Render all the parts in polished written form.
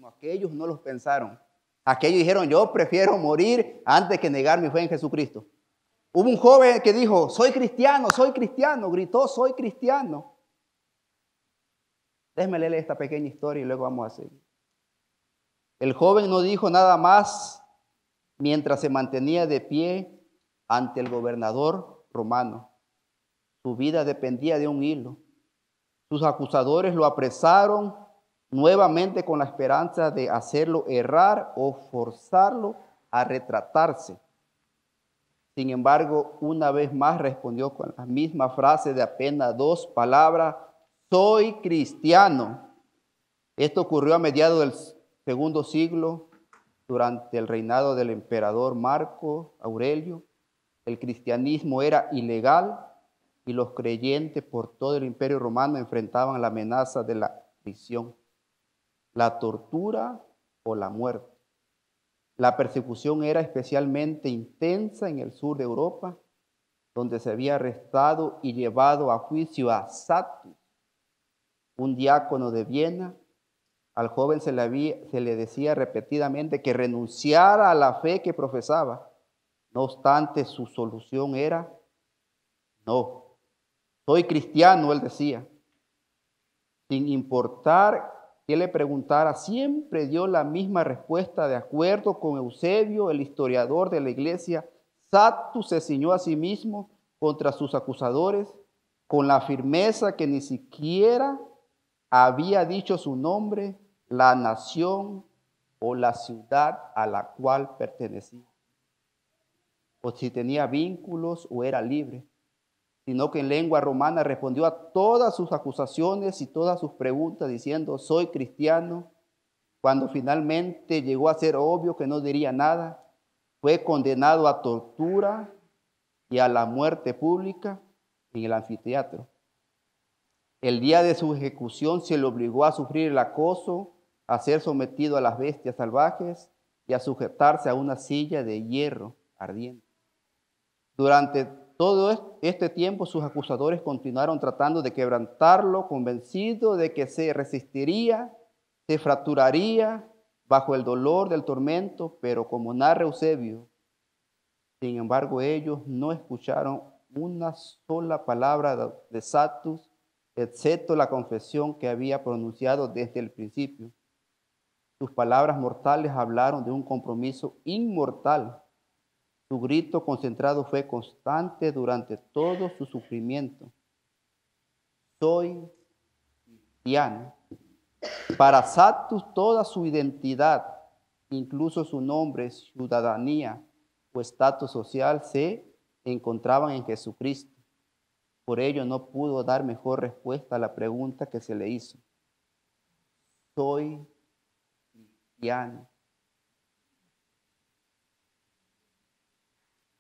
Aquellos no los pensaron. Aquellos dijeron, yo prefiero morir antes que negar mi fe en Jesucristo. Hubo un joven que dijo, soy cristiano, gritó, soy cristiano. Déjeme leer esta pequeña historia y luego vamos a seguir. El joven no dijo nada más mientras se mantenía de pie ante el gobernador romano. Su vida dependía de un hilo. Sus acusadores lo apresaron nuevamente con la esperanza de hacerlo errar o forzarlo a retratarse. Sin embargo, una vez más respondió con la misma frase de apenas 2 palabras, soy cristiano. Esto ocurrió a mediados del segundo siglo, durante el reinado del emperador Marco Aurelio. El cristianismo era ilegal y los creyentes por todo el imperio romano enfrentaban la amenaza de la prisión, la tortura o la muerte. La persecución era especialmente intensa en el sur de Europa, donde se había arrestado y llevado a juicio a Satus, un diácono de Viena. Al joven se le decía repetidamente que renunciara a la fe que profesaba. No obstante, su solución era no. Soy cristiano, él decía. Sin importar qué le preguntara, siempre dio la misma respuesta. De acuerdo con Eusebio, el historiador de la iglesia, Satus se ciñó a sí mismo contra sus acusadores con la firmeza que ni siquiera había dicho su nombre, la nación o la ciudad a la cual pertenecía, o si tenía vínculos o era libre, sino que en lengua romana respondió a todas sus acusaciones y todas sus preguntas diciendo, soy cristiano. Cuando finalmente llegó a ser obvio que no diría nada, fue condenado a tortura y a la muerte pública en el anfiteatro. El día de su ejecución se le obligó a sufrir el acoso, a ser sometido a las bestias salvajes y a sujetarse a una silla de hierro ardiente. Durante todo este tiempo sus acusadores continuaron tratando de quebrantarlo, convencidos de que se resistiría, se fracturaría bajo el dolor del tormento, pero como narra Eusebio, sin embargo ellos no escucharon una sola palabra de Satus, excepto la confesión que había pronunciado desde el principio. Sus palabras mortales hablaron de un compromiso inmortal. Su grito concentrado fue constante durante todo su sufrimiento. Soy cristiano. Para Satus, toda su identidad, incluso su nombre, ciudadanía o estatus social, se encontraban en Jesucristo. Por ello no pudo dar mejor respuesta a la pregunta que se le hizo. Soy cristiano.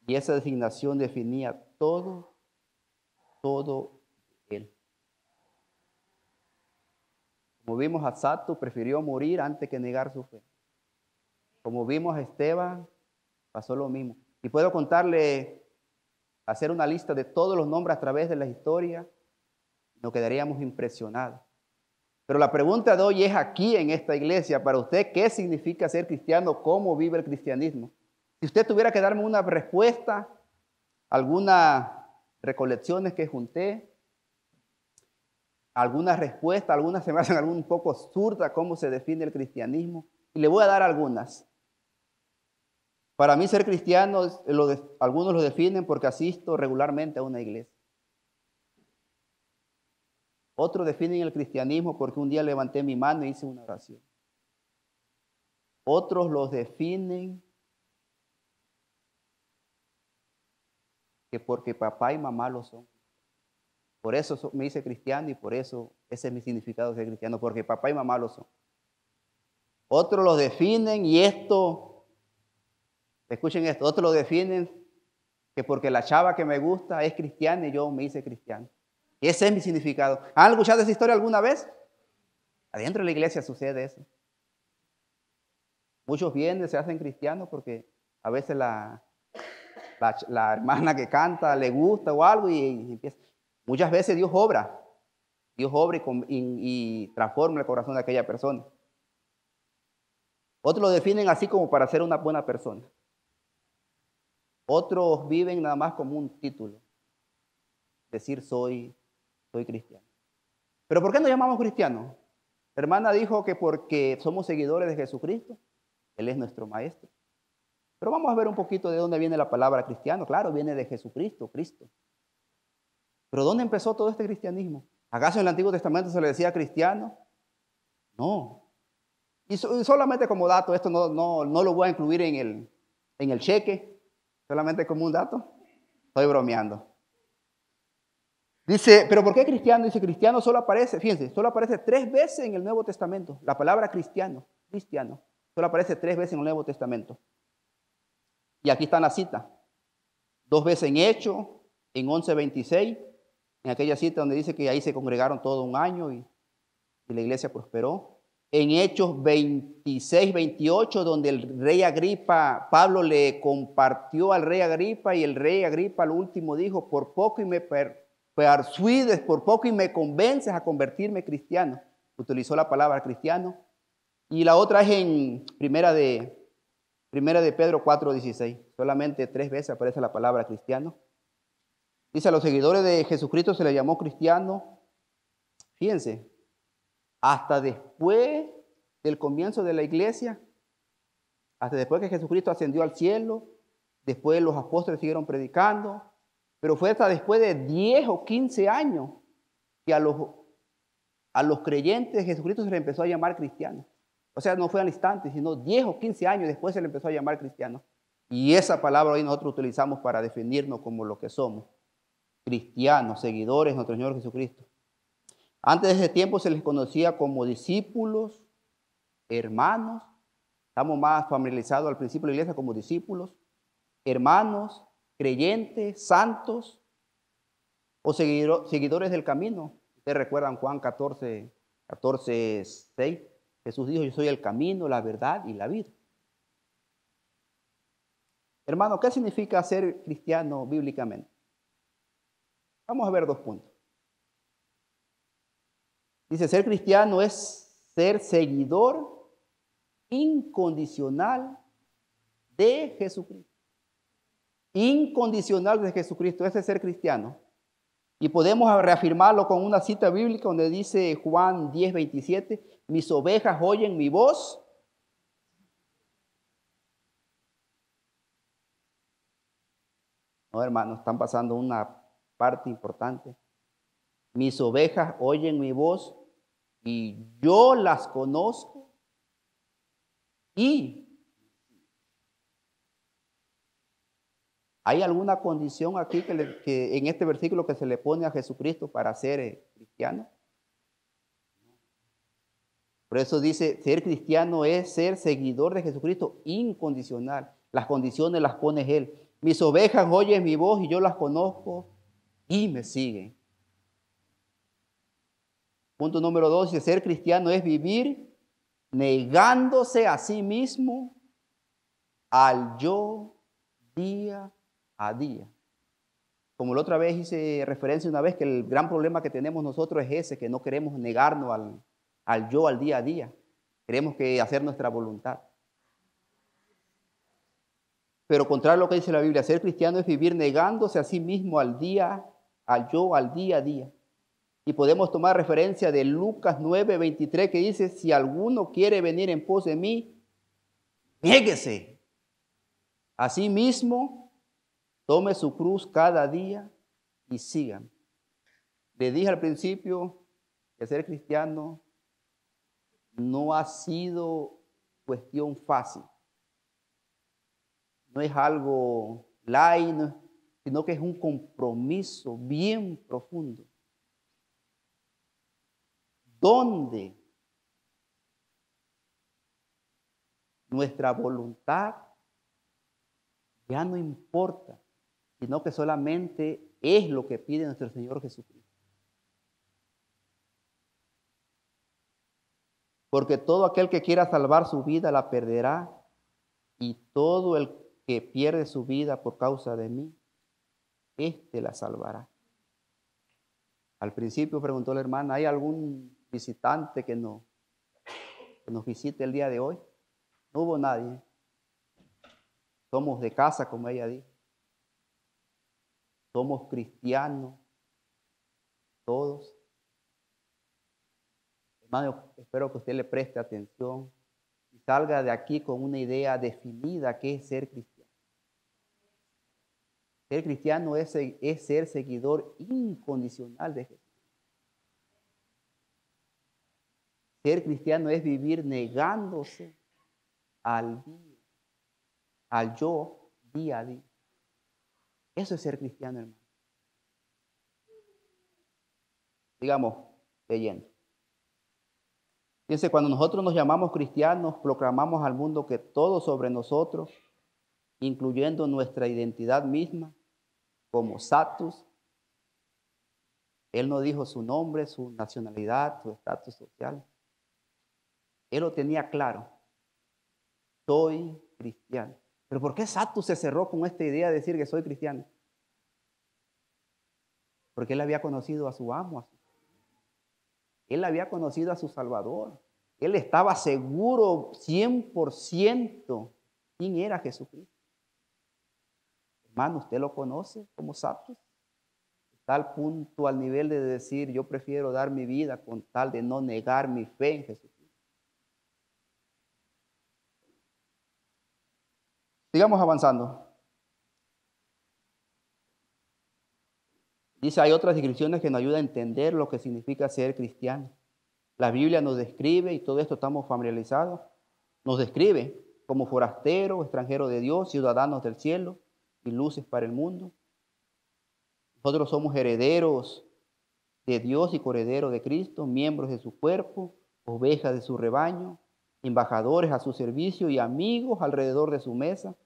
Y esa designación definía todo él. Como vimos a Satus, prefirió morir antes que negar su fe. Como vimos a Esteban, pasó lo mismo. Y puedo contarle, hacer una lista de todos los nombres a través de la historia, nos quedaríamos impresionados. Pero la pregunta de hoy es aquí en esta iglesia, para usted, ¿qué significa ser cristiano? ¿Cómo vive el cristianismo? Si usted tuviera que darme una respuesta, algunas recolecciones que junté, algunas respuestas, algunas se me hacen un poco absurdas, cómo se define el cristianismo, y le voy a dar algunas. Para mí ser cristiano, algunos lo definen porque asisto regularmente a una iglesia. Otros definen el cristianismo porque un día levanté mi mano e hice una oración. Otros los definen que porque papá y mamá lo son. Por eso me hice cristiano y por eso ese es mi significado de ser cristiano, porque papá y mamá lo son. Otros lo definen y escuchen esto, otros lo definen que porque la chava que me gusta es cristiana y yo me hice cristiano. Ese es mi significado. ¿Han escuchado esa historia alguna vez? Adentro de la iglesia sucede eso. Muchos vienen, se hacen cristianos porque a veces la hermana que canta le gusta o algo y empieza. Muchas veces Dios obra y transforma el corazón de aquella persona. Otros lo definen así como para ser una buena persona. Otros viven nada más como un título. Decir soy cristiano. ¿Pero por qué nos llamamos cristianos? La hermana dijo que porque somos seguidores de Jesucristo. Él es nuestro maestro. Pero vamos a ver un poquito de dónde viene la palabra cristiano. Claro, viene de Jesucristo, Cristo. Pero ¿dónde empezó todo este cristianismo? ¿Acaso en el Antiguo Testamento se le decía cristiano? No. Y solamente como dato, esto no lo voy a incluir en el cheque, solamente como un dato. Estoy bromeando. Dice, ¿pero por qué cristiano? Dice, cristiano solo aparece, fíjense, solo aparece 3 veces en el Nuevo Testamento. La palabra cristiano, solo aparece 3 veces en el Nuevo Testamento. Y aquí está la cita. 2 veces en Hechos, en 11:26, en aquella cita donde dice que ahí se congregaron todo un año y la iglesia prosperó. En Hechos 26:28, donde el rey Agripa, Pablo le compartió al rey Agripa y el rey Agripa al último dijo, por poco y me persuades, por poco y me convences a convertirme cristiano. Utilizó la palabra cristiano. Y la otra es en Primera de Pedro 4:16. Solamente 3 veces aparece la palabra cristiano. Dice, a los seguidores de Jesucristo se les llamó cristiano. Fíjense, hasta después del comienzo de la iglesia, hasta después que Jesucristo ascendió al cielo, después los apóstoles siguieron predicando, pero fue hasta después de 10 o 15 años que a los creyentes de Jesucristo se les empezó a llamar cristianos. O sea, no fue al instante, sino 10 o 15 años después se le empezó a llamar cristiano. Y esa palabra hoy nosotros utilizamos para definirnos como lo que somos. Cristianos, seguidores de nuestro Señor Jesucristo. Antes de ese tiempo se les conocía como discípulos, hermanos. Estamos más familiarizados al principio de la iglesia como discípulos, hermanos, creyentes, santos o seguidores del camino. Ustedes recuerdan Juan 14:6. Jesús dijo, yo soy el camino, la verdad y la vida. Hermano, ¿qué significa ser cristiano bíblicamente? Vamos a ver 2 puntos. Dice, ser cristiano es ser seguidor incondicional de Jesucristo. Incondicional de Jesucristo, ese es ser cristiano. Y podemos reafirmarlo con una cita bíblica donde dice Juan 10:27, mis ovejas oyen mi voz. No, hermanos, están pasando una parte importante. Mis ovejas oyen mi voz y yo las conozco y ¿hay alguna condición aquí que en este versículo que se le pone a Jesucristo para ser cristiano? Por eso dice, ser cristiano es ser seguidor de Jesucristo incondicional. Las condiciones las pone Él. Mis ovejas oyen mi voz y yo las conozco y me siguen. Punto número 2, dice, ser cristiano es vivir negándose a sí mismo al yo día a día. Como la otra vez hice referencia una vez que el gran problema que tenemos nosotros es ese, que no queremos negarnos al yo al día a día. Queremos hacer nuestra voluntad. Pero contrario a lo que dice la Biblia, ser cristiano es vivir negándose a sí mismo al yo al día a día. Y podemos tomar referencia de Lucas 9:23 que dice, si alguno quiere venir en pos de mí, niéguese a sí mismo, tome su cruz cada día y sigan. Le dije al principio que ser cristiano no ha sido cuestión fácil. No es algo light, sino que es un compromiso bien profundo. Donde nuestra voluntad ya no importa, sino que solamente es lo que pide nuestro Señor Jesucristo. Porque todo aquel que quiera salvar su vida la perderá, y todo el que pierde su vida por causa de mí, éste la salvará. Al principio preguntó la hermana, ¿hay algún visitante que nos visite el día de hoy? No hubo nadie. Somos de casa, como ella dijo. Somos cristianos, todos. Hermano, espero que usted le preste atención y salga de aquí con una idea definida qué es ser cristiano. Ser cristiano es ser seguidor incondicional de Jesús. Ser cristiano es vivir negándose al yo día a día. Eso es ser cristiano, hermano. Digamos, leyendo. Fíjense, cuando nosotros nos llamamos cristianos, proclamamos al mundo que todo sobre nosotros, incluyendo nuestra identidad misma, como status. Él no dijo su nombre, su nacionalidad, su estatus social. Él lo tenía claro. Soy cristiano. Pero ¿por qué Satus se cerró con esta idea de decir que soy cristiano? Porque él había conocido a su amo. Él había conocido a su Salvador. Él estaba seguro 100% quién era Jesucristo. Hermano, ¿usted lo conoce como Satus? Está al punto, al nivel de decir, yo prefiero dar mi vida con tal de no negar mi fe en Jesucristo. Sigamos avanzando. Dice, hay otras descripciones que nos ayudan a entender lo que significa ser cristiano. La Biblia nos describe, y todo esto estamos familiarizados, nos describe como forasteros, extranjeros de Dios, ciudadanos del cielo y luces para el mundo. Nosotros somos herederos de Dios y coherederos de Cristo, miembros de su cuerpo, ovejas de su rebaño, embajadores a su servicio y amigos alrededor de su mesa.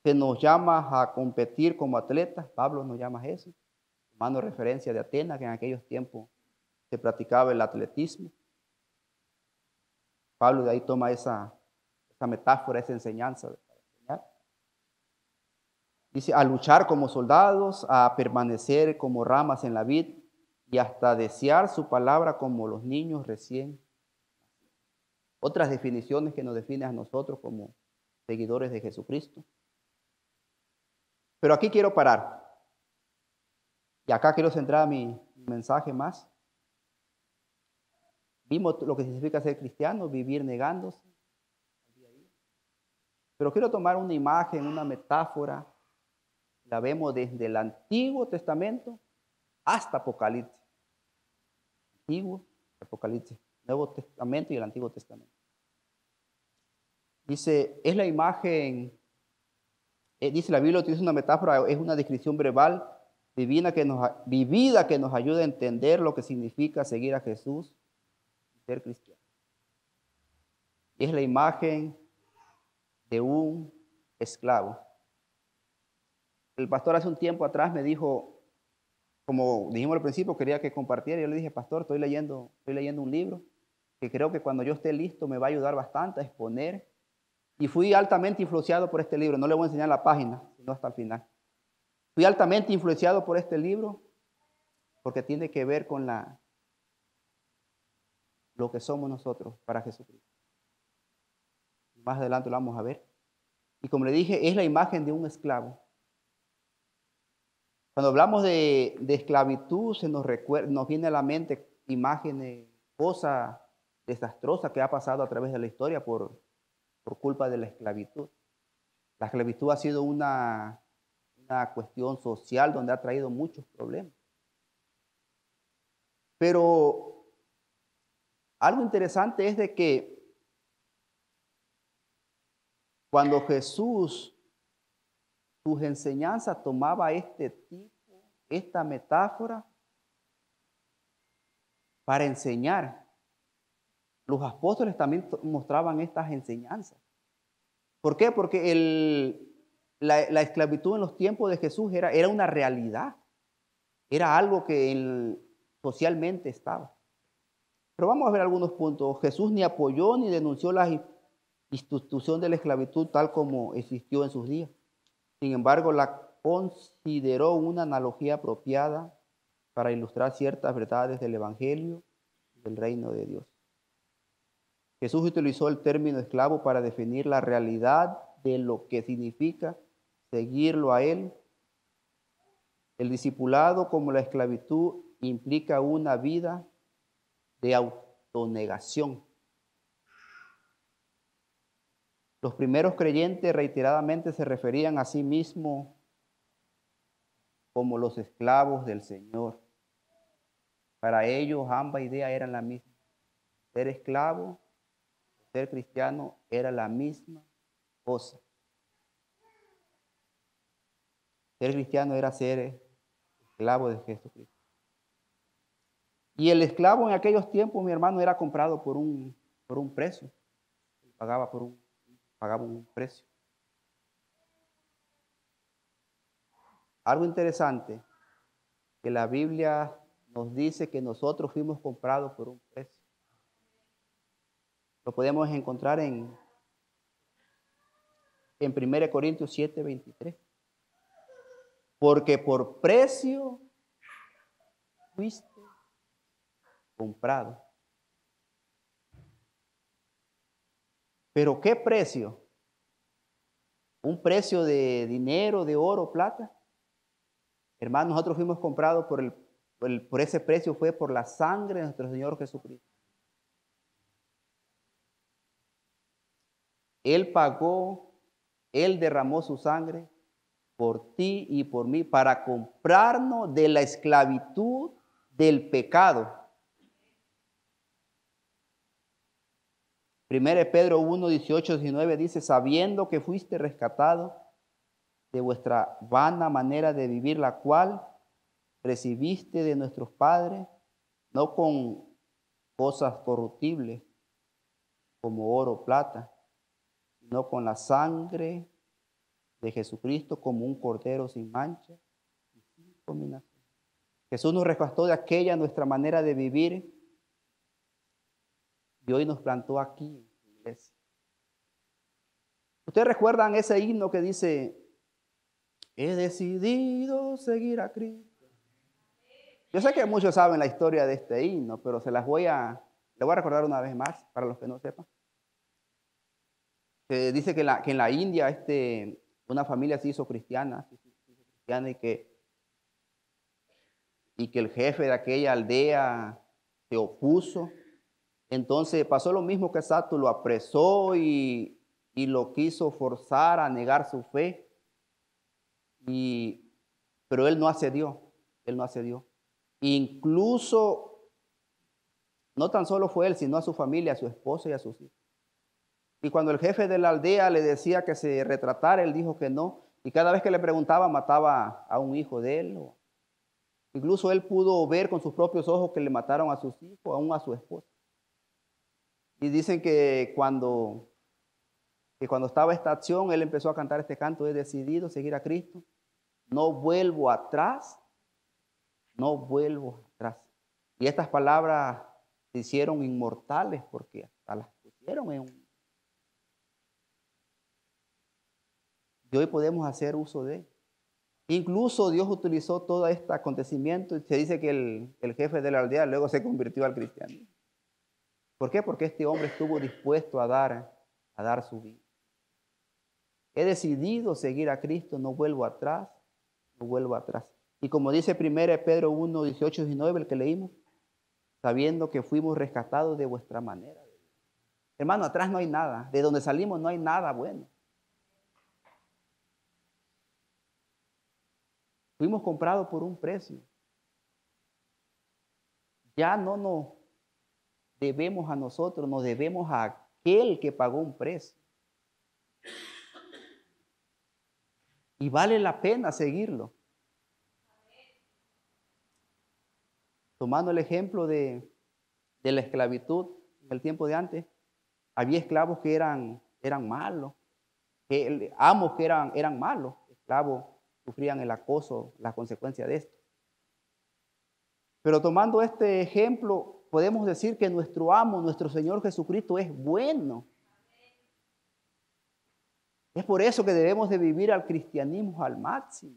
Se nos llama a competir como atletas. Pablo nos llama a eso, tomando referencia de Atenas, que en aquellos tiempos se practicaba el atletismo. Pablo de ahí toma esa metáfora, esa enseñanza. Dice, a luchar como soldados, a permanecer como ramas en la vid y hasta desear su palabra como los niños recién. Otras definiciones que nos definen a nosotros como seguidores de Jesucristo. Pero aquí quiero parar. Y acá quiero centrar mi mensaje más. Vimos lo que significa ser cristiano, vivir negándose. Pero quiero tomar una imagen, una metáfora. La vemos desde el Antiguo Testamento hasta Apocalipsis. Antiguo, Apocalipsis, Nuevo Testamento y el Antiguo Testamento. Dice, es la imagen, dice la Biblia, utiliza una metáfora, es una descripción verbal vivida que nos ayuda a entender lo que significa seguir a Jesús y ser cristiano. Es la imagen de un esclavo. El pastor hace un tiempo atrás me dijo, como dijimos al principio, quería que compartiera. Yo le dije, pastor, estoy leyendo un libro que creo que cuando yo esté listo me va a ayudar bastante a exponer. Y fui altamente influenciado por este libro. No le voy a enseñar la página, sino hasta el final. Fui altamente influenciado por este libro porque tiene que ver con lo que somos nosotros para Jesucristo. Más adelante lo vamos a ver. Y como le dije, es la imagen de un esclavo. Cuando hablamos de esclavitud, nos viene a la mente imágenes, cosas desastrosas que ha pasado a través de la historia por culpa de la esclavitud. La esclavitud ha sido una cuestión social donde ha traído muchos problemas. Pero algo interesante es de que cuando Jesús, sus enseñanzas tomaba esta metáfora para enseñar, los apóstoles también mostraban estas enseñanzas. ¿Por qué? Porque la esclavitud en los tiempos de Jesús era una realidad. Era algo que socialmente estaba. Pero vamos a ver algunos puntos. Jesús ni apoyó ni denunció la institución de la esclavitud tal como existió en sus días. Sin embargo, la consideró una analogía apropiada para ilustrar ciertas verdades del Evangelio y del reino de Dios. Jesús utilizó el término esclavo para definir la realidad de lo que significa seguirlo a Él. El discipulado, como la esclavitud, implica una vida de autonegación. Los primeros creyentes reiteradamente se referían a sí mismos como los esclavos del Señor. Para ellos ambas ideas eran la misma. Ser esclavo, ser cristiano era la misma cosa. Ser cristiano era ser esclavo de Jesucristo. Y el esclavo en aquellos tiempos, mi hermano, era comprado por un precio. Pagaba un precio. Algo interesante, que la Biblia nos dice que nosotros fuimos comprados por un precio. Lo podemos encontrar en 1 Corintios 7:23. Porque por precio fuiste comprado. ¿Pero qué precio? ¿Un precio de dinero, de oro, plata? Hermanos, nosotros fuimos comprados por ese precio, fue por la sangre de nuestro Señor Jesucristo. Él pagó, Él derramó su sangre por ti y por mí para comprarnos de la esclavitud del pecado. 1 Pedro 1, 18, 19 dice, sabiendo que fuiste rescatado de vuestra vana manera de vivir, la cual recibiste de nuestros padres, no con cosas corruptibles como oro o plata, sino con la sangre de Jesucristo como un cordero sin mancha y sin contaminación. Jesús nos rescató de aquella nuestra manera de vivir y hoy nos plantó aquí en la iglesia. ¿Ustedes recuerdan ese himno que dice, he decidido seguir a Cristo? Yo sé que muchos saben la historia de este himno, pero le voy a recordar una vez más para los que no sepan. Dice que en la India una familia se hizo cristiana y que el jefe de aquella aldea se opuso. Entonces pasó lo mismo que Sato, lo apresó y lo quiso forzar a negar su fe. Pero él no accedió. Incluso, no tan solo fue él, sino a su familia, a su esposa y a sus hijos. Y cuando el jefe de la aldea le decía que se retratara, él dijo que no. Y cada vez que le preguntaba, mataba a un hijo de él. Incluso él pudo ver con sus propios ojos que le mataron a sus hijos, aún a su esposa. Y dicen que cuando estaba esta acción, él empezó a cantar este canto, he decidido seguir a Cristo. No vuelvo atrás, no vuelvo atrás. Y estas palabras se hicieron inmortales porque hasta las pusieron y hoy podemos hacer uso de él. Incluso Dios utilizó todo este acontecimiento y se dice que el jefe de la aldea luego se convirtió al cristianismo. ¿Por qué? Porque este hombre estuvo dispuesto a dar su vida. He decidido seguir a Cristo, no vuelvo atrás, no vuelvo atrás. Y como dice 1 Pedro 1, 18, 19, el que leímos, sabiendo que fuimos rescatados de vuestra manera de vivir. Hermano, atrás no hay nada. De donde salimos no hay nada bueno. Fuimos comprados por un precio. Ya no nos debemos a nosotros, nos debemos a aquel que pagó un precio. Y vale la pena seguirlo. Tomando el ejemplo de la esclavitud en el tiempo de antes, había esclavos que eran malos, amos que eran malos, esclavos sufrían el acoso, las consecuencias de esto. Pero tomando este ejemplo, podemos decir que nuestro amo, nuestro Señor Jesucristo es bueno. Es por eso que debemos de vivir al cristianismo al máximo.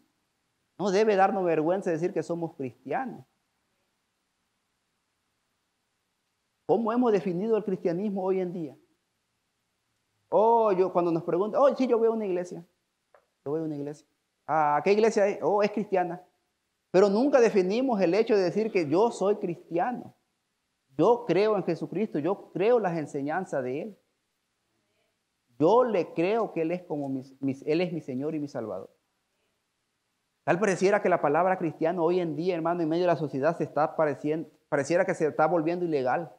No debe darnos vergüenza decir que somos cristianos. ¿Cómo hemos definido el cristianismo hoy en día? Cuando nos preguntan, sí, yo voy a una iglesia. Yo voy a una iglesia. ¿A qué iglesia es? Es cristiana. Pero nunca definimos el hecho de decir que yo soy cristiano. Yo creo en Jesucristo, yo creo las enseñanzas de Él. Yo le creo que Él es Él es mi Señor y mi Salvador. Tal pareciera que la palabra cristiano hoy en día, hermano, en medio de la sociedad pareciera que se está volviendo ilegal.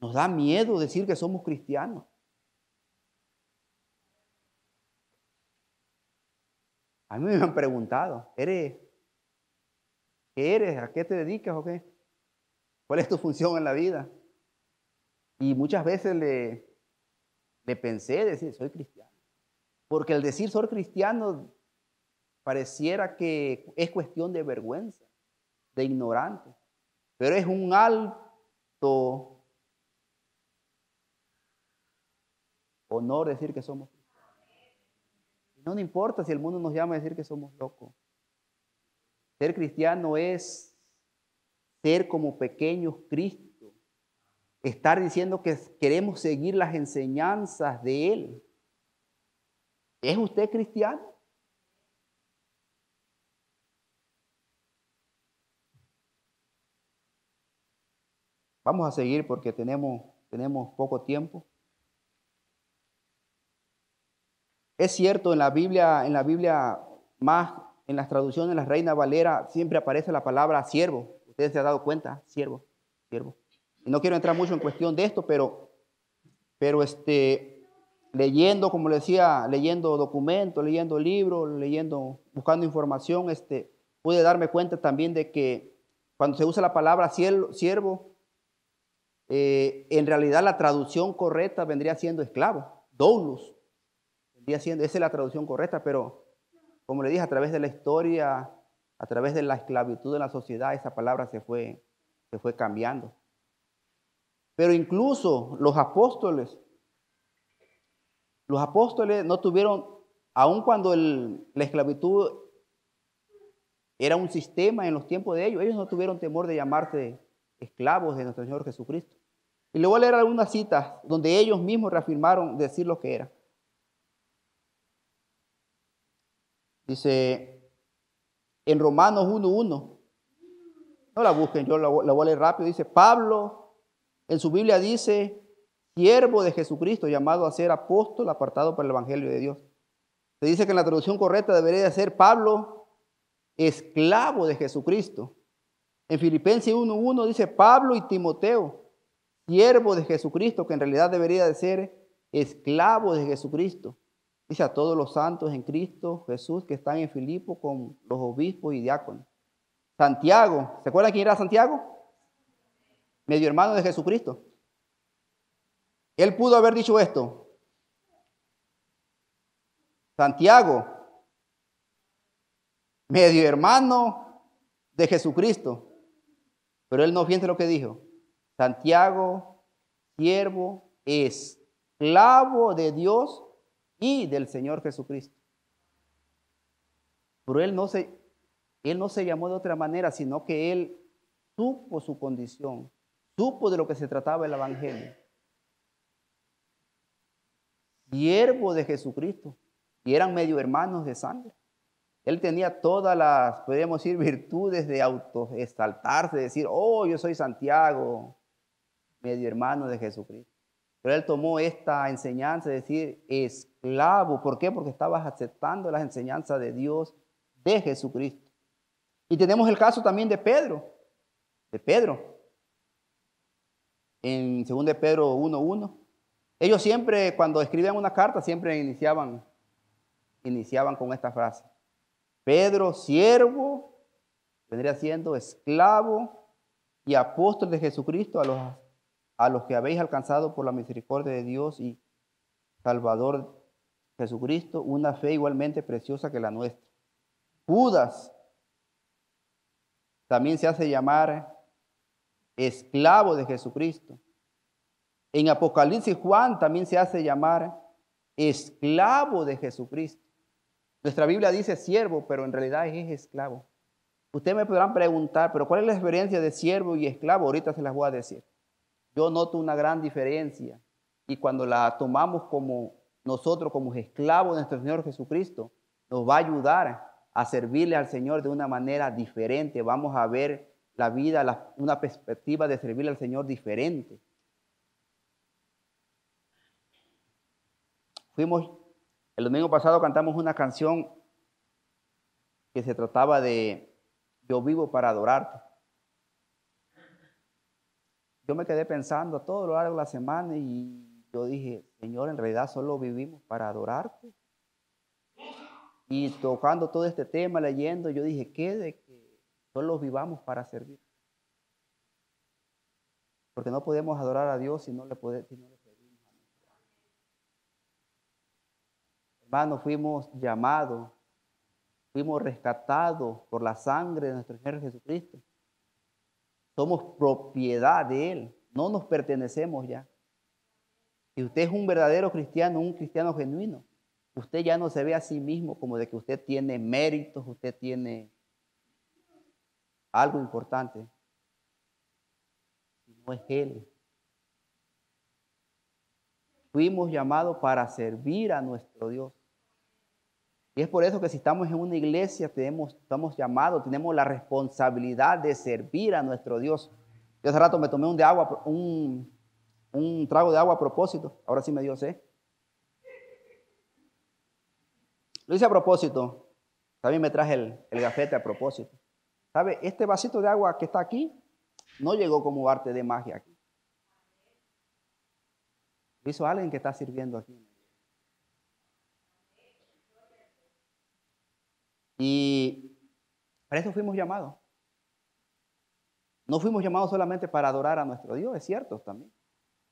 Nos da miedo decir que somos cristianos. A mí me han preguntado, ¿qué eres? ¿A qué te dedicas o qué? ¿Cuál es tu función en la vida? Y muchas veces le pensé decir, soy cristiano. Porque el decir soy cristiano pareciera que es cuestión de vergüenza, de ignorante. Pero es un alto honor decir que somos cristianos. No importa si el mundo nos llama a decir que somos locos. Ser cristiano es ser como pequeños Cristo. Estar diciendo que queremos seguir las enseñanzas de Él. ¿Es usted cristiano? Vamos a seguir porque tenemos poco tiempo. Es cierto, en la Biblia más en las traducciones, la Reina Valera, siempre aparece la palabra siervo. Ustedes se han dado cuenta, siervo. Y no quiero entrar mucho en cuestión de esto, pero leyendo, como le decía, leyendo documentos, leyendo libros, buscando información, pude darme cuenta también de que cuando se usa la palabra siervo, en realidad la traducción correcta vendría siendo esclavo, doulos, esa es la traducción correcta, pero como le dije, a través de la historia, a través de la esclavitud en la sociedad, esa palabra se fue cambiando. Pero incluso los apóstoles no tuvieron, aun cuando la esclavitud era un sistema en los tiempos de ellos no tuvieron temor de llamarse esclavos de nuestro Señor Jesucristo. Y le voy a leer algunas citas donde ellos mismos reafirmaron decir lo que era. Dice en Romanos 1:1, no la busquen, yo la voy a leer rápido. Dice, Pablo, en su Biblia dice, siervo de Jesucristo, llamado a ser apóstol, apartado para el Evangelio de Dios. Se dice que en la traducción correcta debería ser Pablo, esclavo de Jesucristo. En Filipenses 1:1 dice Pablo y Timoteo, siervo de Jesucristo, que en realidad debería de ser esclavo de Jesucristo. Dice a todos los santos en Cristo Jesús que están en Filipo con los obispos y diáconos. Santiago, ¿se acuerdan quién era Santiago? Medio hermano de Jesucristo. Él pudo haber dicho esto. Santiago, medio hermano de Jesucristo. Pero él no, fíjense lo que dijo. Santiago, siervo, esclavo de Dios y del Señor Jesucristo. Pero él no se llamó de otra manera, sino que él supo su condición, supo de lo que se trataba el Evangelio. Siervo de Jesucristo, y eran medio hermanos de sangre. Él tenía todas las, podríamos decir, virtudes de autoexaltarse, de decir, yo soy Santiago, medio hermano de Jesucristo. Pero él tomó esta enseñanza de decir esclavo. ¿Por qué? Porque estabas aceptando las enseñanzas de Dios, de Jesucristo. Y tenemos el caso también de Pedro. En 2 de Pedro 1:1. Ellos siempre, cuando escribían una carta, siempre iniciaban con esta frase. Pedro, siervo, vendría siendo esclavo y apóstol de Jesucristo a los que habéis alcanzado por la misericordia de Dios y Salvador Jesucristo, una fe igualmente preciosa que la nuestra. Judas también se hace llamar esclavo de Jesucristo. En Apocalipsis, Juan también se hace llamar esclavo de Jesucristo. Nuestra Biblia dice siervo, pero en realidad es esclavo. Ustedes me podrán preguntar, pero ¿cuál es la diferencia de siervo y esclavo? Ahorita se las voy a decir. yo noto una gran diferencia. Y cuando la tomamos como nosotros, como esclavos de nuestro Señor Jesucristo, nos va a ayudar a servirle al Señor de una manera diferente. Vamos a ver la vida, una perspectiva de servirle al Señor diferente. El domingo pasado cantamos una canción que se trataba de Yo vivo para adorarte. Yo me quedé pensando todo lo largo de la semana y yo dije, Señor, en realidad solo vivimos para adorarte. Y tocando todo este tema, leyendo, yo dije, ¿qué de que solo vivamos para servir? Porque no podemos adorar a Dios si no le servimos a Dios. Hermanos, fuimos llamados, fuimos rescatados por la sangre de nuestro Señor Jesucristo. Somos propiedad de Él, no nos pertenecemos ya. Si usted es un verdadero cristiano, un cristiano genuino, usted ya no se ve a sí mismo como de que usted tiene méritos, usted tiene algo importante. No es Él. Fuimos llamados para servir a nuestro Dios. Y es por eso que si estamos en una iglesia, estamos llamados, tenemos la responsabilidad de servir a nuestro Dios. Yo hace rato me tomé un trago de agua a propósito. Ahora sí me dio sed. Lo hice a propósito. También me traje el gafete a propósito. ¿Sabe? Este vasito de agua que está aquí no llegó como arte de magia aquí. Lo hizo alguien que está sirviendo aquí. Y para eso fuimos llamados. No fuimos llamados solamente para adorar a nuestro Dios, es cierto también.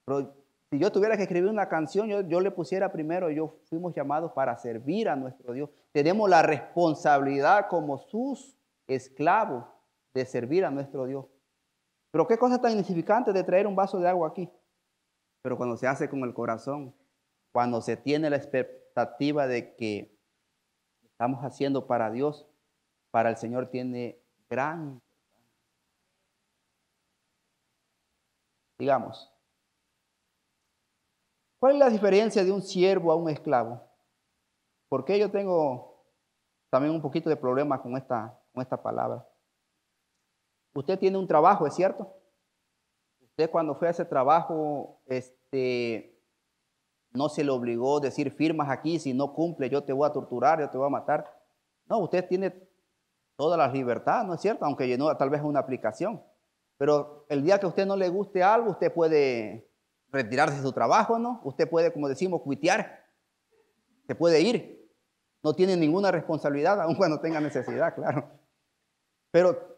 Pero si yo tuviera que escribir una canción, yo le pusiera primero, fuimos llamados para servir a nuestro Dios. Tenemos la responsabilidad como sus esclavos de servir a nuestro Dios. Pero qué cosa tan insignificante de traer un vaso de agua aquí. Pero cuando se hace con el corazón, cuando se tiene la expectativa de que estamos haciendo para Dios, para el Señor tiene gran importancia. Digamos, ¿cuál es la diferencia de un siervo a un esclavo? Porque yo tengo también un poquito de problema con esta palabra. Usted tiene un trabajo, ¿es cierto? Usted cuando fue a ese trabajo, no se le obligó a decir firmas aquí, si no cumple yo te voy a torturar, yo te voy a matar. No, usted tiene todas las libertades, ¿no es cierto? Aunque llenó tal vez una aplicación. Pero el día que a usted no le guste algo, usted puede retirarse de su trabajo, ¿no? Usted puede, como decimos, cuitear. Se puede ir. No tiene ninguna responsabilidad, aun cuando tenga necesidad, claro. Pero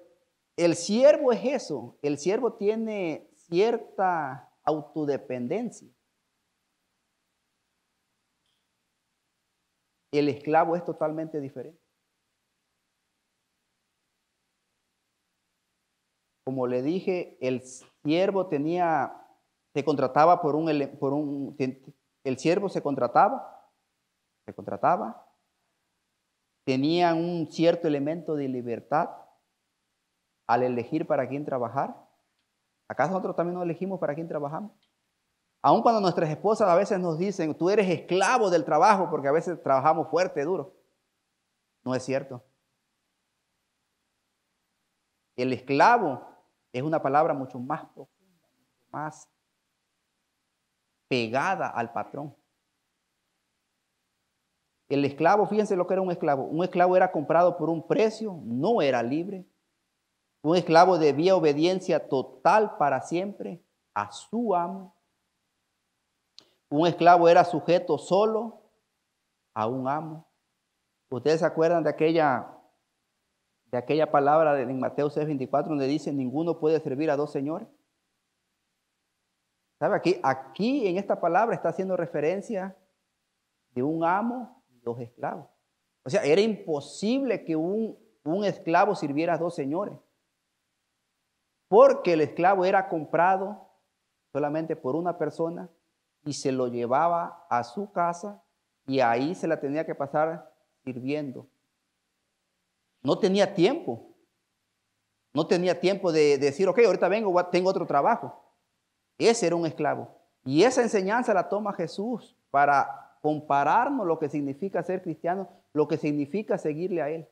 el siervo es eso. El siervo tiene cierta autodependencia. El esclavo es totalmente diferente. Como le dije, el siervo se contrataba el siervo se contrataba, tenía un cierto elemento de libertad al elegir para quién trabajar. ¿Acaso nosotros también no elegimos para quién trabajamos? Aun cuando nuestras esposas a veces nos dicen, tú eres esclavo del trabajo, porque a veces trabajamos fuerte, duro. No es cierto. El esclavo es una palabra mucho más profunda, mucho más pegada al patrón. El esclavo, fíjense lo que era un esclavo. Un esclavo era comprado por un precio, no era libre. Un esclavo debía obediencia total para siempre a su amo. Un esclavo era sujeto solo a un amo. ¿Ustedes se acuerdan de aquella palabra en Mateo 6:24 donde dice, ninguno puede servir a dos señores? ¿Sabe? Aquí en esta palabra está haciendo referencia de un amo y dos esclavos. O sea, era imposible que un esclavo sirviera a dos señores. Porque el esclavo era comprado solamente por una persona y se lo llevaba a su casa y ahí se la tenía que pasar sirviendo. No tenía tiempo. No tenía tiempo de decir, ok, ahorita vengo, tengo otro trabajo. Ese era un esclavo. Y esa enseñanza la toma Jesús para compararnos lo que significa ser cristiano, lo que significa seguirle a Él.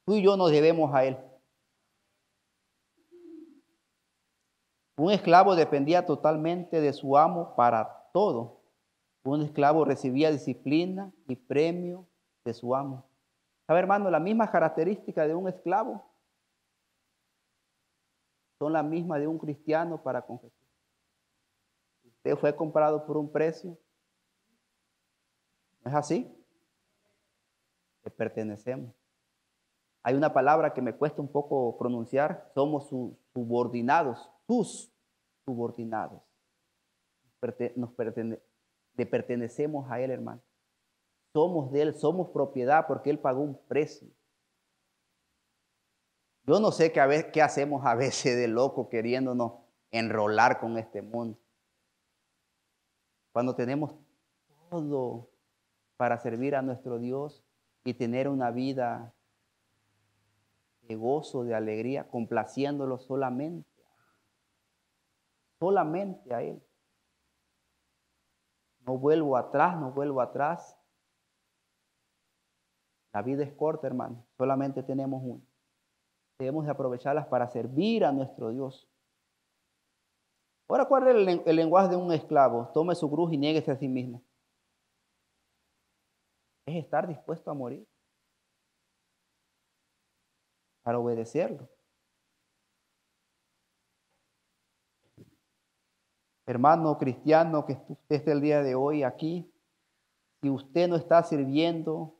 Tú y yo nos debemos a Él. Un esclavo dependía totalmente de su amo para todo. Un esclavo recibía disciplina y premio de su amo. ¿Sabe, hermano? Las mismas características de un esclavo son las mismas de un cristiano para con Jesús. Usted fue comprado por un precio. ¿No es así? Le pertenecemos. Hay una palabra que me cuesta un poco pronunciar. Somos sus subordinados. Sus subordinados. Le pertenecemos a Él, hermano. Somos de Él, somos propiedad porque Él pagó un precio. Yo no sé qué hacemos a veces de loco queriéndonos enrolar con este mundo. Cuando tenemos todo para servir a nuestro Dios y tener una vida de gozo, de alegría, complaciéndolo solamente a Él. No vuelvo atrás. La vida es corta, hermano. Solamente tenemos una. Debemos de aprovecharlas para servir a nuestro Dios. Ahora, ¿cuál es el lenguaje de un esclavo? Tome su cruz y niéguese a sí mismo. Es estar dispuesto a morir para obedecerlo. Hermano cristiano que usted esté el día de hoy aquí, si usted no está sirviendo,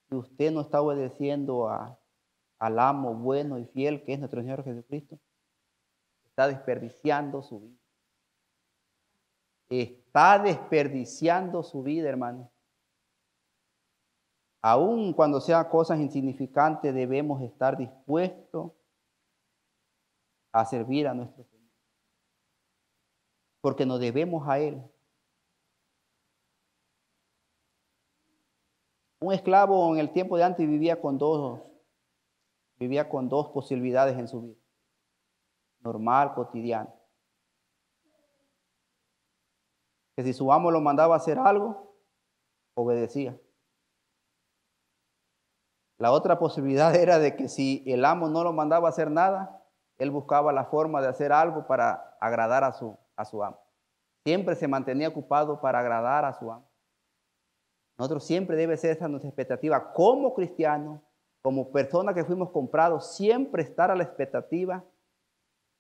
si usted no está obedeciendo al amo bueno y fiel que es nuestro Señor Jesucristo, está desperdiciando su vida. Está desperdiciando su vida, hermano. Aun cuando sean cosas insignificantes, debemos estar dispuestos a servir a nuestro Señor. Porque nos debemos a Él. Un esclavo en el tiempo de antes vivía con dos posibilidades en su vida. Normal, cotidiana. Que si su amo lo mandaba a hacer algo, obedecía. La otra posibilidad era de que si el amo no lo mandaba a hacer nada, él buscaba la forma de hacer algo para agradar a su amo. Siempre se mantenía ocupado para agradar a su amo. Nosotros siempre debe ser esa nuestra expectativa como cristianos, como personas que fuimos comprados, siempre estar a la expectativa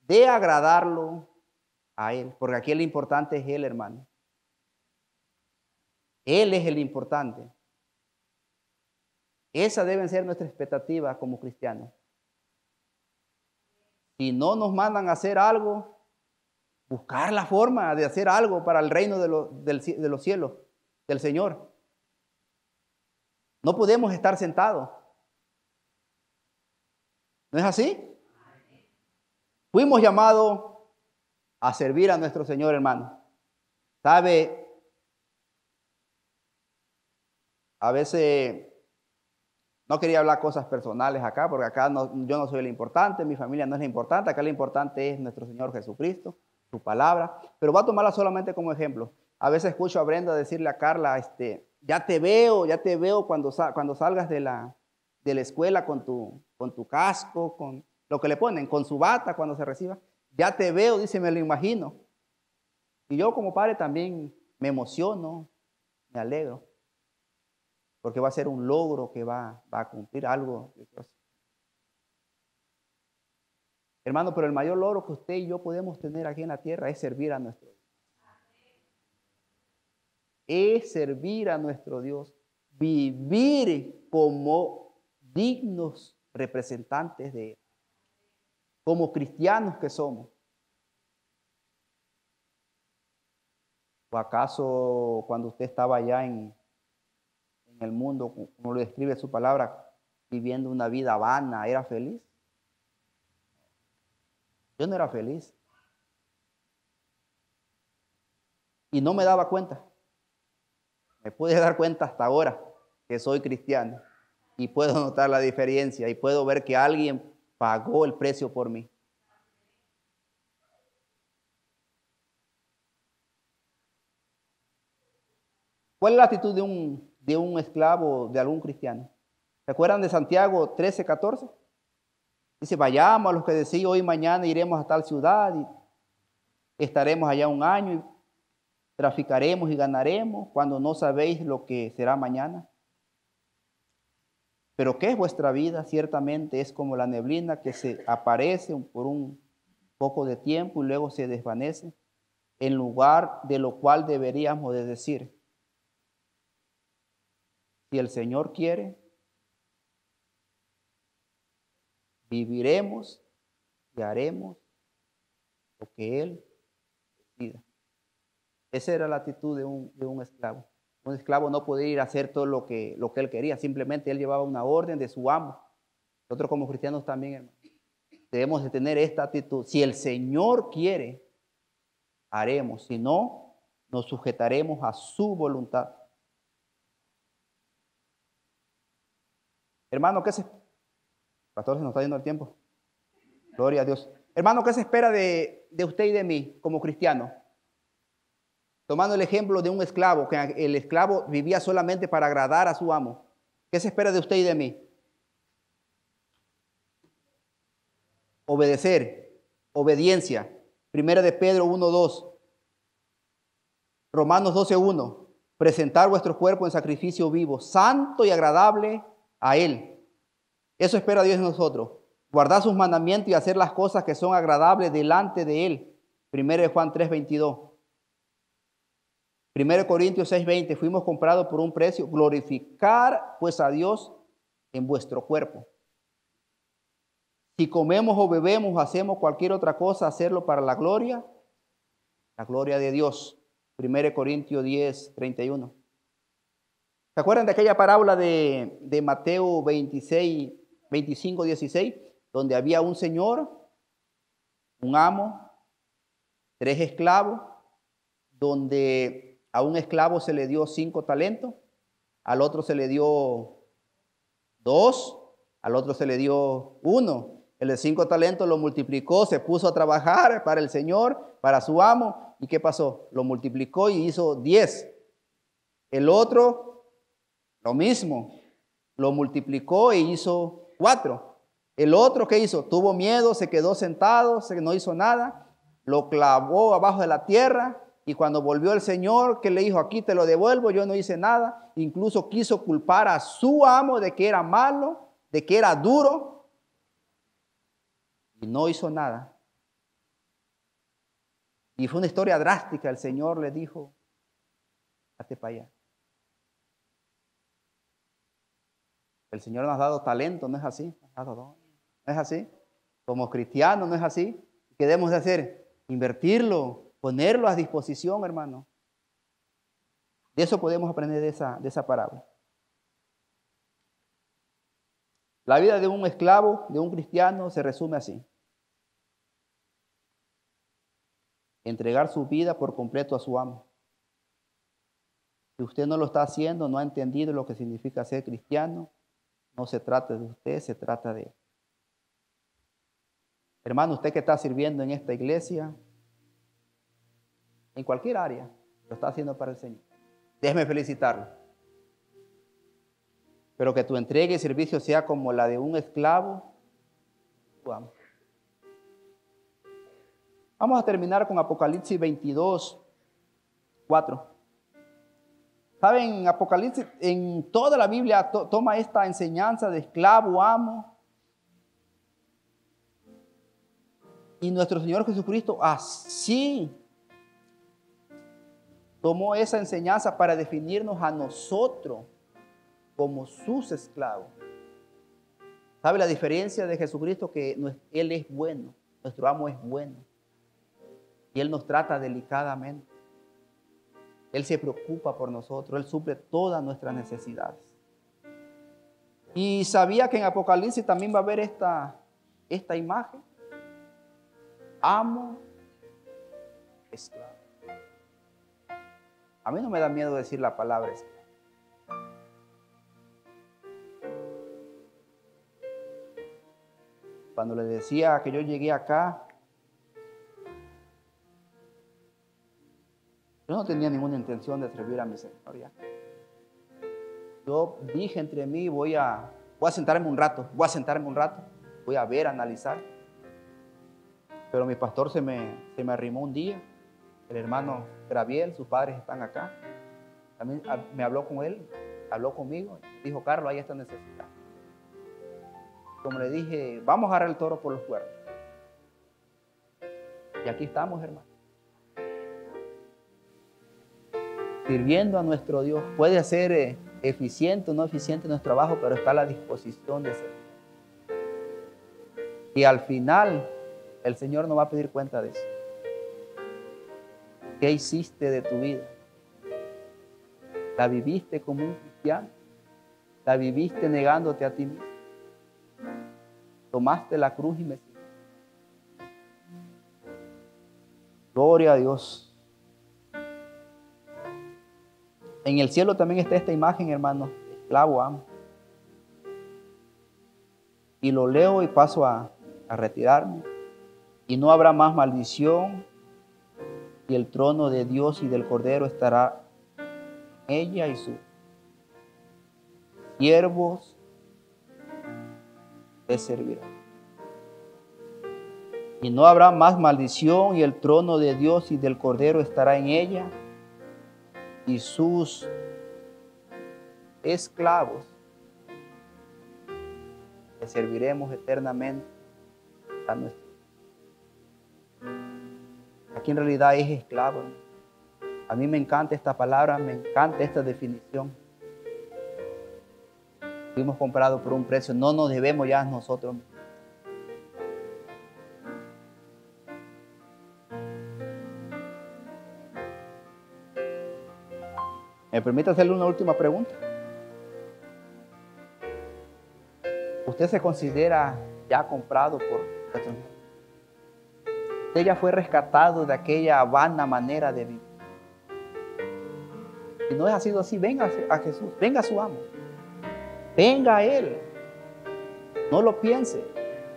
de agradarlo a Él. Porque aquí el importante es Él, hermano. Él es el importante. Esa debe ser nuestra expectativa como cristianos. Si no nos mandan a hacer algo, buscar la forma de hacer algo para el reino de los cielos, del Señor. No podemos estar sentados. ¿No es así? Fuimos llamados a servir a nuestro Señor, hermano. ¿Sabe? A veces no quería hablar cosas personales acá, porque acá yo no soy el importante, mi familia no es la importante, acá lo importante es nuestro Señor Jesucristo, su palabra, pero voy a tomarla solamente como ejemplo. A veces escucho a Brenda decirle a Carla, ya te veo cuando salgas de la escuela con tu casco, con lo que le ponen, con su bata cuando se reciba. Ya te veo, dice, me lo imagino. Y yo como padre también me emociono, me alegro. Porque va a ser un logro que va a cumplir algo. Hermano, pero el mayor logro que usted y yo podemos tener aquí en la tierra es servir a nuestro Dios. Es servir a nuestro Dios. Vivir como dignos representantes de Él. Como cristianos que somos. ¿O acaso cuando usted estaba allá en el mundo, como lo describe su palabra, viviendo una vida vana, era feliz? Yo no era feliz. Y no me daba cuenta. Me pude dar cuenta hasta ahora que soy cristiano. Y puedo notar la diferencia y puedo ver que alguien pagó el precio por mí. ¿Cuál es la actitud de un esclavo, de algún cristiano? ¿Se acuerdan de Santiago 13:14? Dice, vayamos a los que decís, hoy mañana iremos a tal ciudad y estaremos allá un año y traficaremos y ganaremos cuando no sabéis lo que será mañana. Pero ¿qué es vuestra vida? Ciertamente es como la neblina que se aparece por un poco de tiempo y luego se desvanece, en lugar de lo cual deberíamos de decir, si el Señor quiere, viviremos y haremos lo que Él decida. Esa era la actitud de un esclavo. Un esclavo no podía ir a hacer todo lo que él quería, simplemente él llevaba una orden de su amo. Nosotros como cristianos también, hermano, debemos de tener esta actitud. Si el Señor quiere, haremos. Si no, nos sujetaremos a su voluntad. Hermano, ¿qué se... Pastor, se nos está yendo el tiempo. Gloria a Dios. Hermano, ¿qué se espera de usted y de mí como cristianos? Tomando el ejemplo de un esclavo, que el esclavo vivía solamente para agradar a su amo. ¿Qué se espera de usted y de mí? Obedecer, obediencia. Primera de Pedro 1:2. Romanos 12:1. Presentar vuestro cuerpo en sacrificio vivo, santo y agradable a Él. Eso espera Dios de nosotros. Guardar sus mandamientos y hacer las cosas que son agradables delante de Él. Primera de Juan 3:22. 1 Corintios 6:20, fuimos comprados por un precio. Glorificar pues a Dios en vuestro cuerpo. Si comemos o bebemos o hacemos cualquier otra cosa, hacerlo para la gloria de Dios. 1 Corintios 10:31. ¿Se acuerdan de aquella parábola de Mateo 25:16? Donde había un señor, un amo, 3 esclavos, donde a un esclavo se le dio 5 talentos, al otro se le dio 2, al otro se le dio 1. El de 5 talentos lo multiplicó, se puso a trabajar para el Señor, para su amo. ¿Y qué pasó? Lo multiplicó y hizo 10. El otro, lo mismo, lo multiplicó e hizo 4. El otro, ¿qué hizo? Tuvo miedo, se quedó sentado, no hizo nada, lo clavó abajo de la tierra. Y cuando volvió el Señor, que le dijo, aquí te lo devuelvo, yo no hice nada. Incluso quiso culpar a su amo de que era malo, de que era duro. Y no hizo nada. Y fue una historia drástica. El Señor le dijo, hazte para allá. El Señor nos ha dado talento, ¿no es así? ¿No es así? Como cristianos, ¿no es así? ¿Qué debemos de hacer? Invertirlo. Ponerlo a disposición, hermano. De eso podemos aprender de esa parábola. La vida de un esclavo, de un cristiano, se resume así. Entregar su vida por completo a su amo. Si usted no lo está haciendo, no ha entendido lo que significa ser cristiano, no se trata de usted, se trata de él. Hermano, usted que está sirviendo en esta iglesia, en cualquier área, lo está haciendo para el Señor. Déjeme felicitarlo. Pero que tu entrega y servicio sea como la de un esclavo. Vamos a terminar con Apocalipsis 22:4. ¿Saben? Apocalipsis, en toda la Biblia toma esta enseñanza de esclavo, amo. Y nuestro Señor Jesucristo así tomó esa enseñanza para definirnos a nosotros como sus esclavos. ¿Sabe la diferencia de Jesucristo? Que Él es bueno, nuestro amo es bueno. Y Él nos trata delicadamente. Él se preocupa por nosotros, Él suple todas nuestras necesidades. Y sabía que en Apocalipsis también va a haber esta imagen. Amo, esclavo. A mí no me da miedo decir la palabra esclavo. Cuando le decía que yo llegué acá, yo no tenía ninguna intención de servir a mi Señor ya. Yo dije entre mí, voy a sentarme un rato, voy a ver, analizar. Pero mi pastor se me arrimó un día, el hermano Graviel, sus padres están acá. También me habló con él, habló conmigo, dijo: Carlos, hay esta necesidad. Como le dije, vamos a agarrar el toro por los cuernos. Y aquí estamos, hermano. Sirviendo a nuestro Dios. Puede ser eficiente o no eficiente nuestro trabajo, pero está a la disposición de ser. Y al final, el Señor no va a pedir cuenta de eso. ¿Qué hiciste de tu vida? ¿La viviste como un cristiano? ¿La viviste negándote a ti mismo? ¿Tomaste la cruz y me sigues? Gloria a Dios. En el cielo también está esta imagen, hermano, esclavo, amo. Y lo leo y paso a retirarme. Y no habrá más maldición, y el trono de Dios y del Cordero estará en ella, y sus siervos le servirán. Y no habrá más maldición, y el trono de Dios y del Cordero estará en ella, y sus esclavos le serviremos eternamente a nuestro. Aquí en realidad es esclavo. A mí me encanta esta palabra, me encanta esta definición. Fuimos comprados por un precio, no nos debemos ya a nosotros. ¿Me permite hacerle una última pregunta? ¿Usted se considera ya comprado por nuestro Dios? ¿Usted ya fue rescatado de aquella vana manera de vivir? Si no ha sido así, venga a Jesús, venga a su amo, venga a Él. No lo piense,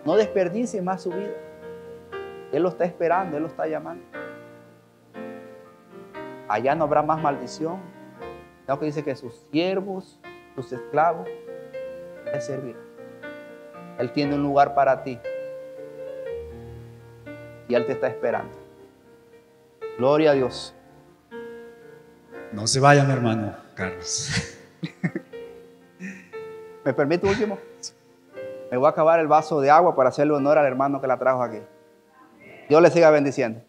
no desperdicie más su vida. Él lo está esperando, Él lo está llamando. Allá no habrá más maldición. Lo que dice que sus siervos, sus esclavos, le servirán. Él tiene un lugar para ti. Y Él te está esperando. Gloria a Dios. No se vayan, hermano Carlos. ¿Me permite último? Me voy a acabar el vaso de agua para hacerle honor al hermano que la trajo aquí. Dios le siga bendiciendo.